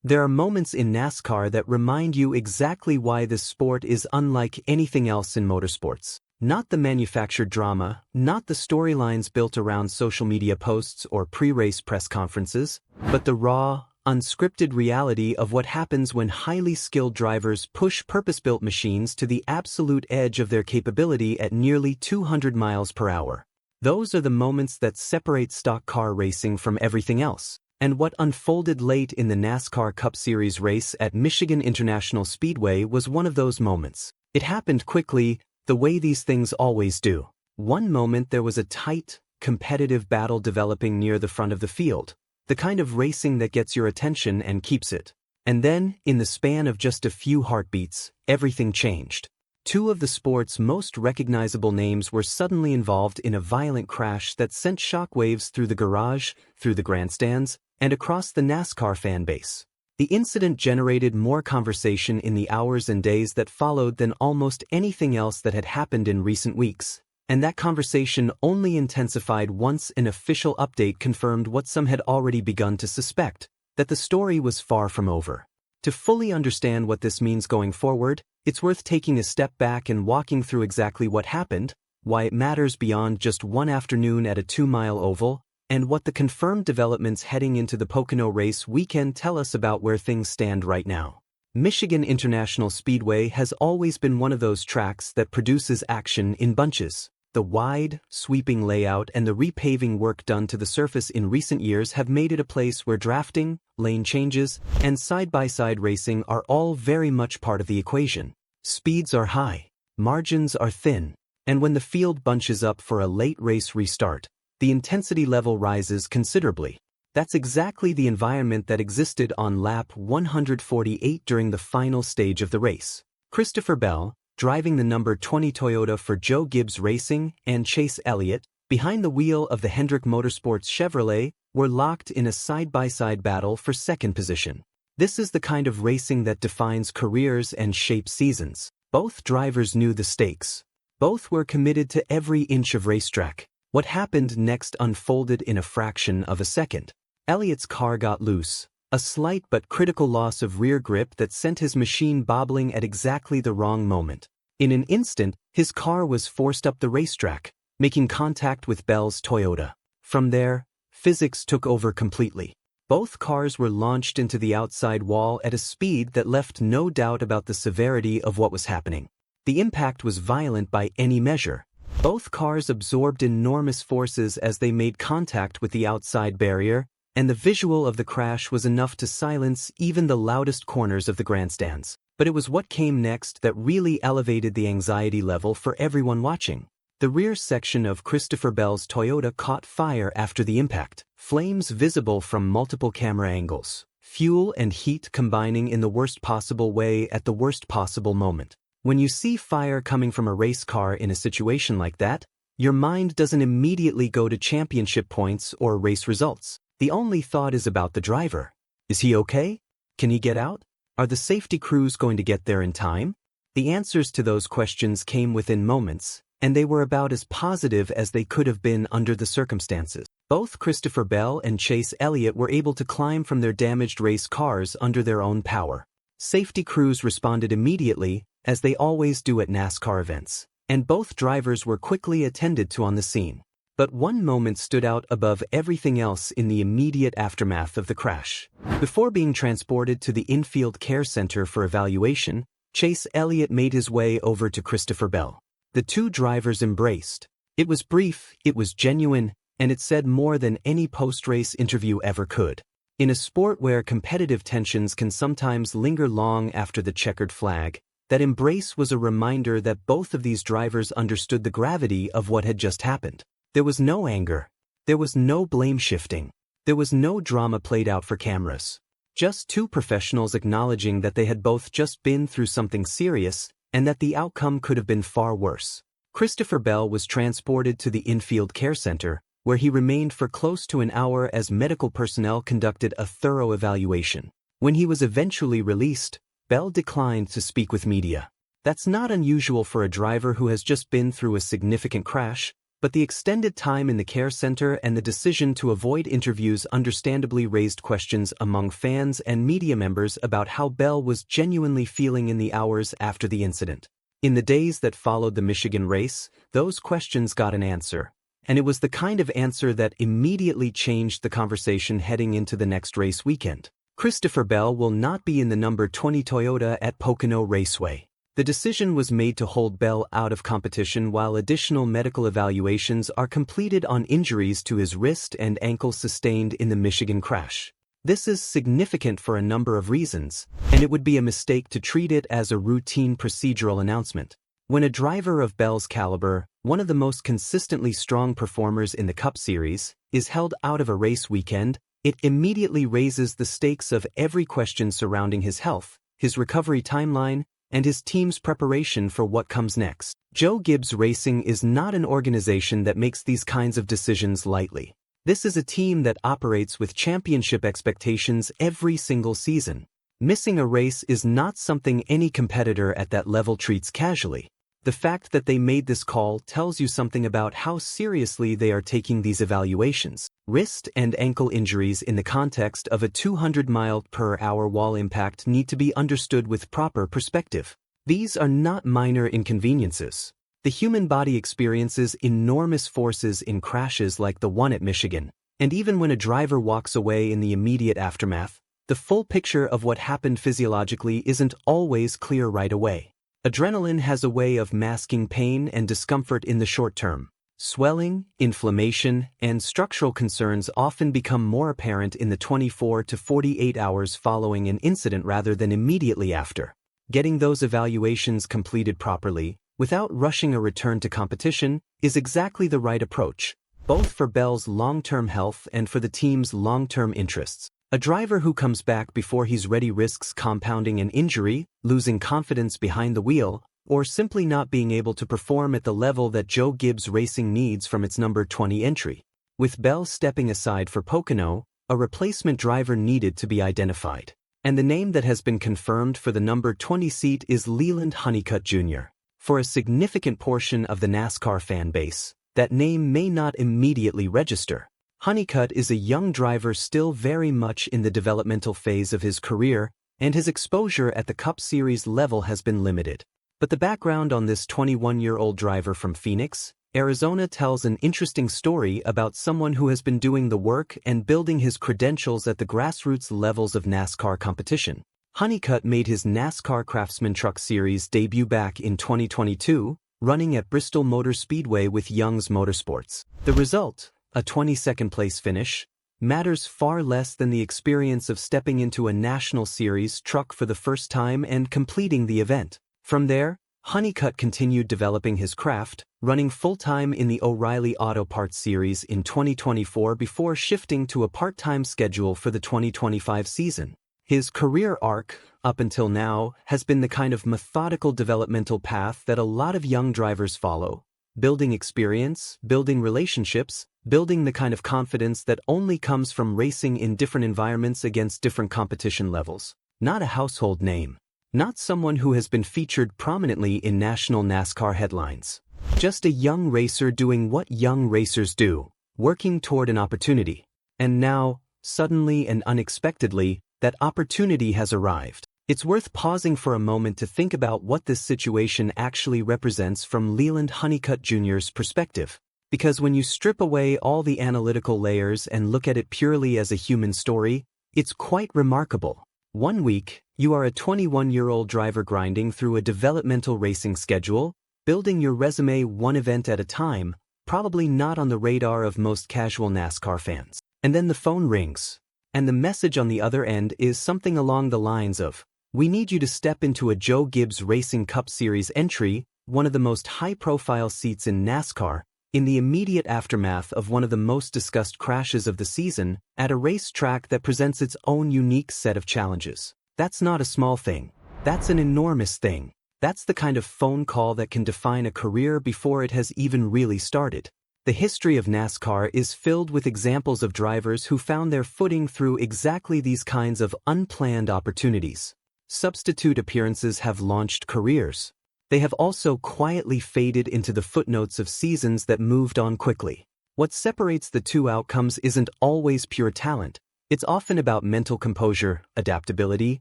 There are moments in NASCAR that remind you exactly why this sport is unlike anything else in motorsports. Not the manufactured drama, not the storylines built around social media posts or pre-race press conferences, but the raw, unscripted reality of what happens when highly skilled drivers push purpose-built machines to the absolute edge of their capability at nearly 200 miles per hour. Those are the moments that separate stock car racing from everything else. And what unfolded late in the NASCAR Cup Series race at Michigan International Speedway was one of those moments. It happened quickly, the way these things always do. One moment there was a tight, competitive battle developing near the front of the field, the kind of racing that gets your attention and keeps it. And then, in the span of just a few heartbeats, everything changed. Two of the sport's most recognizable names were suddenly involved in a violent crash that sent shockwaves through the garage, through the grandstands, and across the NASCAR fan base. The incident generated more conversation in the hours and days that followed than almost anything else that had happened in recent weeks, and that conversation only intensified once an official update confirmed what some had already begun to suspect, that the story was far from over. To fully understand what this means going forward, it's worth taking a step back and walking through exactly what happened, why it matters beyond just one afternoon at a 2-mile oval, and what the confirmed developments heading into the Pocono race weekend tell us about where things stand right now. Michigan International Speedway has always been one of those tracks that produces action in bunches. The wide, sweeping layout and the repaving work done to the surface in recent years have made it a place where drafting, lane changes, and side-by-side racing are all very much part of the equation. Speeds are high, margins are thin, and when the field bunches up for a late race restart, the intensity level rises considerably. That's exactly the environment that existed on lap 148 during the final stage of the race. Christopher Bell, driving the number 20 Toyota for Joe Gibbs Racing, and Chase Elliott, behind the wheel of the Hendrick Motorsports Chevrolet, were locked in a side-by-side battle for second position. This is the kind of racing that defines careers and shapes seasons. Both drivers knew the stakes. Both were committed to every inch of racetrack. What happened next unfolded in a fraction of a second. Elliott's car got loose, a slight but critical loss of rear grip that sent his machine bobbling at exactly the wrong moment. In an instant, his car was forced up the racetrack, making contact with Bell's Toyota. From there, physics took over completely. Both cars were launched into the outside wall at a speed that left no doubt about the severity of what was happening. The impact was violent by any measure. Both cars absorbed enormous forces as they made contact with the outside barrier, and the visual of the crash was enough to silence even the loudest corners of the grandstands. But it was what came next that really elevated the anxiety level for everyone watching. The rear section of Christopher Bell's Toyota caught fire after the impact, flames visible from multiple camera angles, fuel and heat combining in the worst possible way at the worst possible moment. When you see fire coming from a race car in a situation like that, your mind doesn't immediately go to championship points or race results. The only thought is about the driver. Is he okay? Can he get out? Are the safety crews going to get there in time? The answers to those questions came within moments, and they were about as positive as they could have been under the circumstances. Both Christopher Bell and Chase Elliott were able to climb from their damaged race cars under their own power. Safety crews responded immediately, as they always do at NASCAR events, and both drivers were quickly attended to on the scene. But one moment stood out above everything else in the immediate aftermath of the crash. Before being transported to the infield care center for evaluation, Chase Elliott made his way over to Christopher Bell. The two drivers embraced. It was brief, it was genuine, and it said more than any post-race interview ever could. In a sport where competitive tensions can sometimes linger long after the checkered flag, that embrace was a reminder that both of these drivers understood the gravity of what had just happened. There was no anger. There was no blame shifting. There was no drama played out for cameras. Just two professionals acknowledging that they had both just been through something serious and that the outcome could have been far worse. Christopher Bell was transported to the infield care center, where he remained for close to an hour as medical personnel conducted a thorough evaluation. When he was eventually released, Bell declined to speak with media. That's not unusual for a driver who has just been through a significant crash, but the extended time in the care center and the decision to avoid interviews understandably raised questions among fans and media members about how Bell was genuinely feeling in the hours after the incident. In the days that followed the Michigan race, those questions got an answer, and it was the kind of answer that immediately changed the conversation heading into the next race weekend. Christopher Bell will not be in the number 20 Toyota at Pocono Raceway. The decision was made to hold Bell out of competition while additional medical evaluations are completed on injuries to his wrist and ankle sustained in the Michigan crash. This is significant for a number of reasons, and it would be a mistake to treat it as a routine procedural announcement. When a driver of Bell's caliber, one of the most consistently strong performers in the Cup Series, is held out of a race weekend, it immediately raises the stakes of every question surrounding his health, his recovery timeline, and his team's preparation for what comes next. Joe Gibbs Racing is not an organization that makes these kinds of decisions lightly. This is a team that operates with championship expectations every single season. Missing a race is not something any competitor at that level treats casually. The fact that they made this call tells you something about how seriously they are taking these evaluations. Wrist and ankle injuries in the context of a 200-mile-per-hour wall impact need to be understood with proper perspective. These are not minor inconveniences. The human body experiences enormous forces in crashes like the one at Michigan, and even when a driver walks away in the immediate aftermath, the full picture of what happened physiologically isn't always clear right away. Adrenaline has a way of masking pain and discomfort in the short term. Swelling, inflammation, and structural concerns often become more apparent in the 24 to 48 hours following an incident rather than immediately after. Getting those evaluations completed properly, without rushing a return to competition, is exactly the right approach, both for Bell's long-term health and for the team's long-term interests. A driver who comes back before he's ready risks compounding an injury, losing confidence behind the wheel, or simply not being able to perform at the level that Joe Gibbs Racing needs from its number 20 entry. With Bell stepping aside for Pocono, a replacement driver needed to be identified. And the name that has been confirmed for the number 20 seat is Leland Honeycutt Jr. For a significant portion of the NASCAR fan base, that name may not immediately register. Honeycutt is a young driver still very much in the developmental phase of his career, and his exposure at the Cup Series level has been limited. But the background on this 21-year-old driver from Phoenix, Arizona tells an interesting story about someone who has been doing the work and building his credentials at the grassroots levels of NASCAR competition. Honeycutt made his NASCAR Craftsman Truck Series debut back in 2022, running at Bristol Motor Speedway with Young's Motorsports. The result, a 22nd place finish, matters far less than the experience of stepping into a National Series truck for the first time and completing the event. From there, Honeycutt continued developing his craft, running full-time in the O'Reilly Auto Parts Series in 2024 before shifting to a part-time schedule for the 2025 season. His career arc, up until now, has been the kind of methodical developmental path that a lot of young drivers follow. Building experience, building relationships, building the kind of confidence that only comes from racing in different environments against different competition levels. Not a household name. Not someone who has been featured prominently in national NASCAR headlines. Just a young racer doing what young racers do, working toward an opportunity. And now, suddenly and unexpectedly, that opportunity has arrived. It's worth pausing for a moment to think about what this situation actually represents from Leland Honeycutt Jr.'s perspective. Because when you strip away all the analytical layers and look at it purely as a human story, it's quite remarkable. One week, you are a 21-year-old driver grinding through a developmental racing schedule, building your resume one event at a time, probably not on the radar of most casual NASCAR fans. And then the phone rings. And the message on the other end is something along the lines of, "We need you to step into a Joe Gibbs Racing Cup Series entry, one of the most high-profile seats in NASCAR, in the immediate aftermath of one of the most discussed crashes of the season, at a racetrack that presents its own unique set of challenges." That's not a small thing. That's an enormous thing. That's the kind of phone call that can define a career before it has even really started. The history of NASCAR is filled with examples of drivers who found their footing through exactly these kinds of unplanned opportunities. Substitute appearances have launched careers. They have also quietly faded into the footnotes of seasons that moved on quickly. What separates the two outcomes isn't always pure talent. It's often about mental composure, adaptability,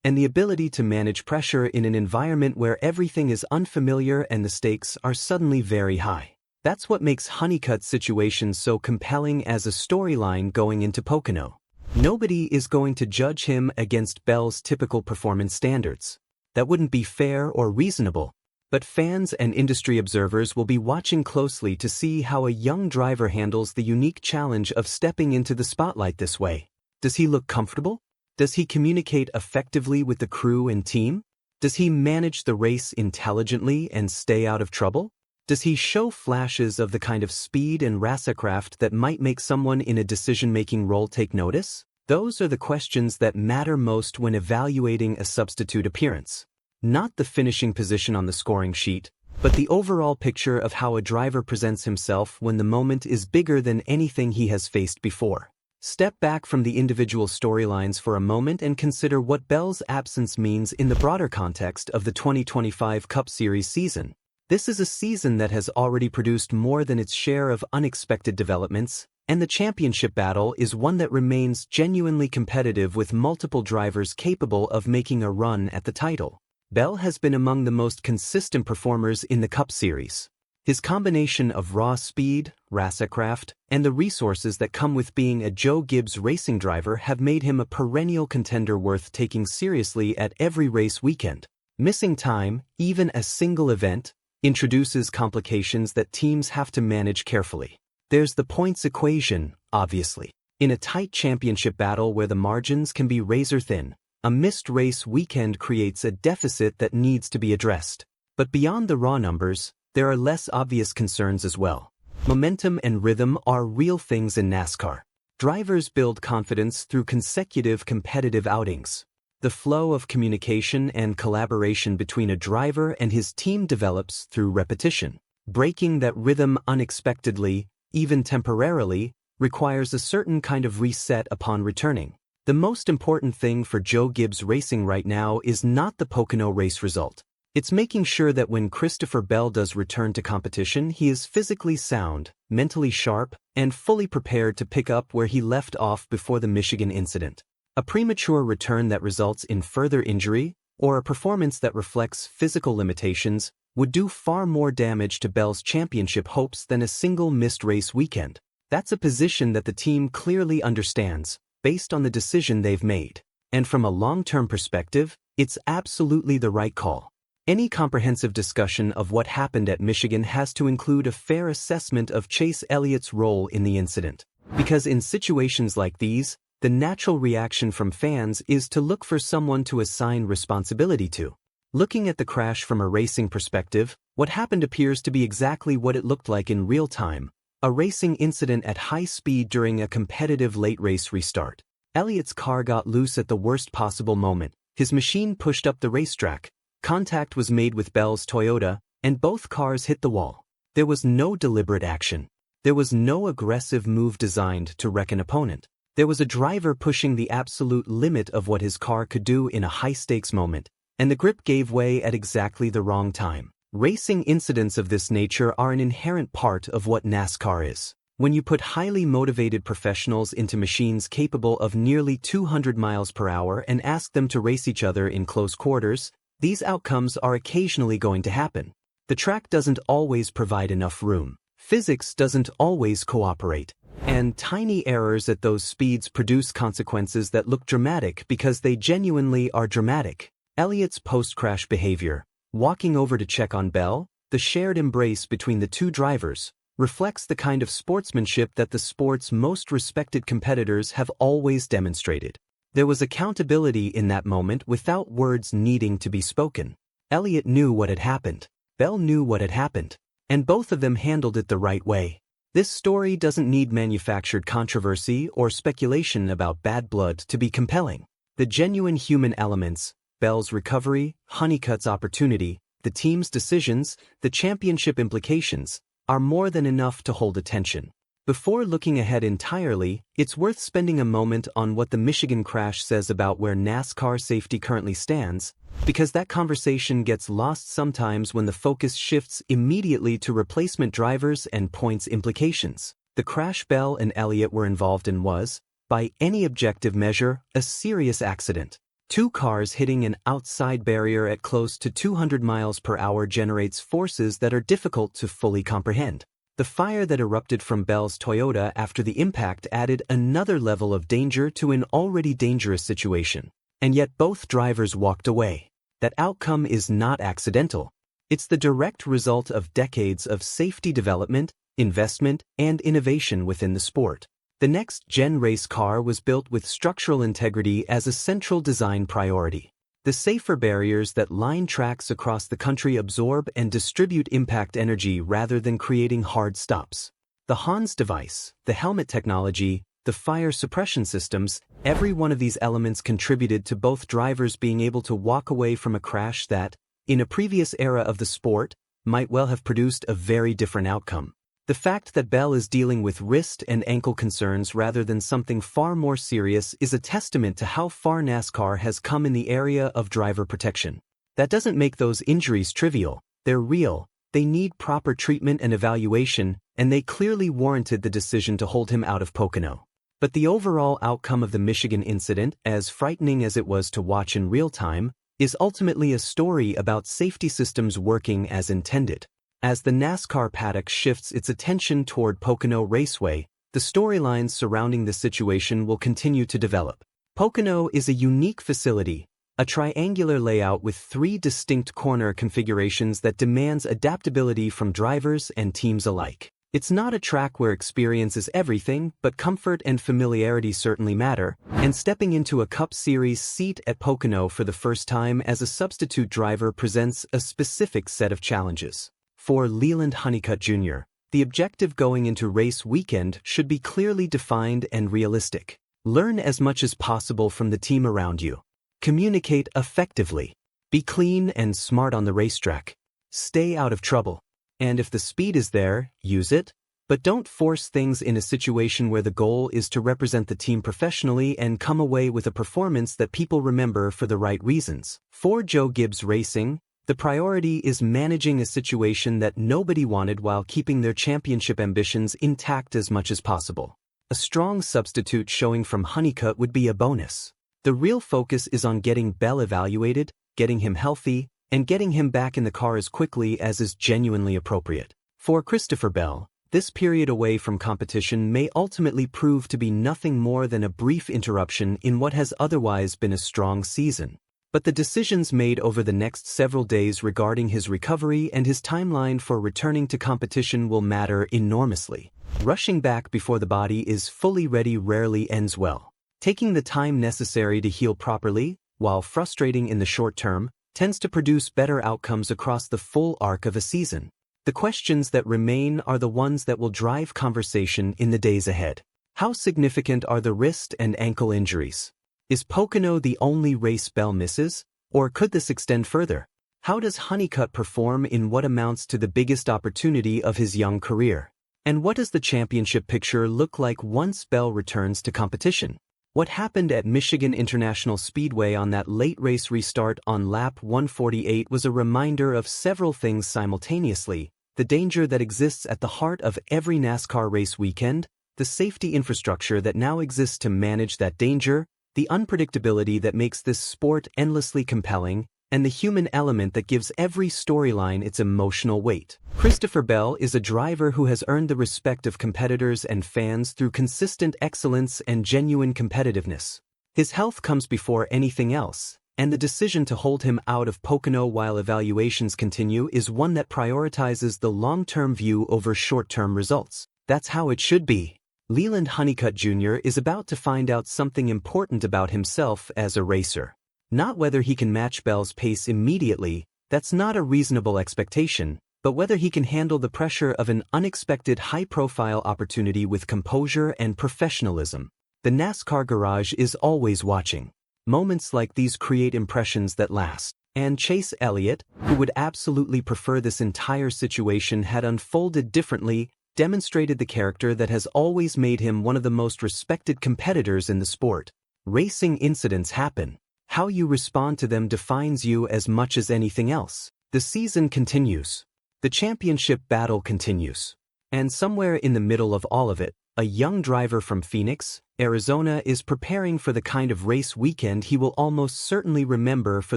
and the ability to manage pressure in an environment where everything is unfamiliar and the stakes are suddenly very high. That's what makes Honeycutt's situation so compelling as a storyline going into Pocono. Nobody is going to judge him against Bell's typical performance standards. That wouldn't be fair or reasonable. But fans and industry observers will be watching closely to see how a young driver handles the unique challenge of stepping into the spotlight this way. Does he look comfortable? Does he communicate effectively with the crew and team? Does he manage the race intelligently and stay out of trouble? Does he show flashes of the kind of speed and racercraft that might make someone in a decision-making role take notice? Those are the questions that matter most when evaluating a substitute appearance. Not the finishing position on the scoring sheet, but the overall picture of how a driver presents himself when the moment is bigger than anything he has faced before. Step back from the individual storylines for a moment and consider what Bell's absence means in the broader context of the 2025 Cup Series season. This is a season that has already produced more than its share of unexpected developments, and the championship battle is one that remains genuinely competitive with multiple drivers capable of making a run at the title. Bell has been among the most consistent performers in the Cup Series. His combination of raw speed, racercraft, and the resources that come with being a Joe Gibbs racing driver have made him a perennial contender worth taking seriously at every race weekend. Missing time, even a single event, introduces complications that teams have to manage carefully. There's the points equation, obviously. In a tight championship battle where the margins can be razor-thin, a missed race weekend creates a deficit that needs to be addressed. But beyond the raw numbers, there are less obvious concerns as well. Momentum and rhythm are real things in NASCAR. Drivers build confidence through consecutive competitive outings. The flow of communication and collaboration between a driver and his team develops through repetition. Breaking that rhythm unexpectedly, even temporarily, requires a certain kind of reset upon returning. The most important thing for Joe Gibbs Racing right now is not the Pocono race result. It's making sure that when Christopher Bell does return to competition, he is physically sound, mentally sharp, and fully prepared to pick up where he left off before the Michigan incident. A premature return that results in further injury, or a performance that reflects physical limitations, would do far more damage to Bell's championship hopes than a single missed race weekend. That's a position that the team clearly understands, based on the decision they've made. And from a long-term perspective, it's absolutely the right call. Any comprehensive discussion of what happened at Michigan has to include a fair assessment of Chase Elliott's role in the incident. Because in situations like these, the natural reaction from fans is to look for someone to assign responsibility to. Looking at the crash from a racing perspective, what happened appears to be exactly what it looked like in real time, a racing incident at high speed during a competitive late race restart. Elliott's car got loose at the worst possible moment. His machine pushed up the racetrack, contact was made with Bell's Toyota, and both cars hit the wall. There was no deliberate action. There was no aggressive move designed to wreck an opponent. There was a driver pushing the absolute limit of what his car could do in a high-stakes moment, and the grip gave way at exactly the wrong time. Racing incidents of this nature are an inherent part of what NASCAR is. When you put highly motivated professionals into machines capable of nearly 200 miles per hour and ask them to race each other in close quarters, these outcomes are occasionally going to happen. The track doesn't always provide enough room. Physics doesn't always cooperate. And tiny errors at those speeds produce consequences that look dramatic because they genuinely are dramatic. Elliott's post-crash behavior, walking over to check on Bell, the shared embrace between the two drivers, reflects the kind of sportsmanship that the sport's most respected competitors have always demonstrated. There was accountability in that moment without words needing to be spoken. Elliott knew what had happened. Bell knew what had happened. And both of them handled it the right way. This story doesn't need manufactured controversy or speculation about bad blood to be compelling. The genuine human elements, Bell's recovery, Honeycutt's opportunity, the team's decisions, the championship implications, are more than enough to hold attention. Before looking ahead entirely, it's worth spending a moment on what the Michigan crash says about where NASCAR safety currently stands, because that conversation gets lost sometimes when the focus shifts immediately to replacement drivers and points implications. The crash Bell and Elliott were involved in was, by any objective measure, a serious accident. Two cars hitting an outside barrier at close to 200 miles per hour generates forces that are difficult to fully comprehend. The fire that erupted from Bell's Toyota after the impact added another level of danger to an already dangerous situation. And yet both drivers walked away. That outcome is not accidental. It's the direct result of decades of safety development, investment, and innovation within the sport. The next-gen race car was built with structural integrity as a central design priority. The safer barriers that line tracks across the country absorb and distribute impact energy rather than creating hard stops. The Hans device, the helmet technology, the fire suppression systems, every one of these elements contributed to both drivers being able to walk away from a crash that, in a previous era of the sport, might well have produced a very different outcome. The fact that Bell is dealing with wrist and ankle concerns rather than something far more serious is a testament to how far NASCAR has come in the area of driver protection. That doesn't make those injuries trivial. They're real, they need proper treatment and evaluation, and they clearly warranted the decision to hold him out of Pocono. But the overall outcome of the Michigan incident, as frightening as it was to watch in real time, is ultimately a story about safety systems working as intended. As the NASCAR paddock shifts its attention toward Pocono Raceway, the storylines surrounding the situation will continue to develop. Pocono is a unique facility, a triangular layout with three distinct corner configurations that demands adaptability from drivers and teams alike. It's not a track where experience is everything, but comfort and familiarity certainly matter, and stepping into a Cup Series seat at Pocono for the first time as a substitute driver presents a specific set of challenges. For Leland Honeycutt Jr., the objective going into race weekend should be clearly defined and realistic. Learn as much as possible from the team around you. Communicate effectively. Be clean and smart on the racetrack. Stay out of trouble. And if the speed is there, use it. But don't force things in a situation where the goal is to represent the team professionally and come away with a performance that people remember for the right reasons. For Joe Gibbs Racing, the priority is managing a situation that nobody wanted while keeping their championship ambitions intact as much as possible. A strong substitute showing from Honeycutt would be a bonus. The real focus is on getting Bell evaluated, getting him healthy, and getting him back in the car as quickly as is genuinely appropriate. For Christopher Bell, this period away from competition may ultimately prove to be nothing more than a brief interruption in what has otherwise been a strong season. But the decisions made over the next several days regarding his recovery and his timeline for returning to competition will matter enormously. Rushing back before the body is fully ready rarely ends well. Taking the time necessary to heal properly, while frustrating in the short term, tends to produce better outcomes across the full arc of a season. The questions that remain are the ones that will drive conversation in the days ahead. How significant are the wrist and ankle injuries? Is Pocono the only race Bell misses, or could this extend further? How does Honeycutt perform in what amounts to the biggest opportunity of his young career? And what does the championship picture look like once Bell returns to competition? What happened at Michigan International Speedway on that late race restart on lap 148 was a reminder of several things simultaneously: the danger that exists at the heart of every NASCAR race weekend, the safety infrastructure that now exists to manage that danger, the unpredictability that makes this sport endlessly compelling, and the human element that gives every storyline its emotional weight. Christopher Bell is a driver who has earned the respect of competitors and fans through consistent excellence and genuine competitiveness. His health comes before anything else, and the decision to hold him out of Pocono while evaluations continue is one that prioritizes the long-term view over short-term results. That's how it should be. Leland Honeycutt Jr. is about to find out something important about himself as a racer. Not whether he can match Bell's pace immediately, that's not a reasonable expectation, but whether he can handle the pressure of an unexpected high-profile opportunity with composure and professionalism. The NASCAR garage is always watching. Moments like these create impressions that last. And Chase Elliott, who would absolutely prefer this entire situation had unfolded differently, demonstrated the character that has always made him one of the most respected competitors in the sport. Racing incidents happen. How you respond to them defines you as much as anything else. The season continues. The championship battle continues. And somewhere in the middle of all of it, a young driver from Phoenix, Arizona is preparing for the kind of race weekend he will almost certainly remember for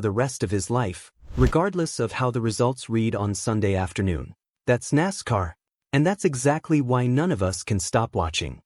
the rest of his life, regardless of how the results read on Sunday afternoon. That's NASCAR. And that's exactly why none of us can stop watching.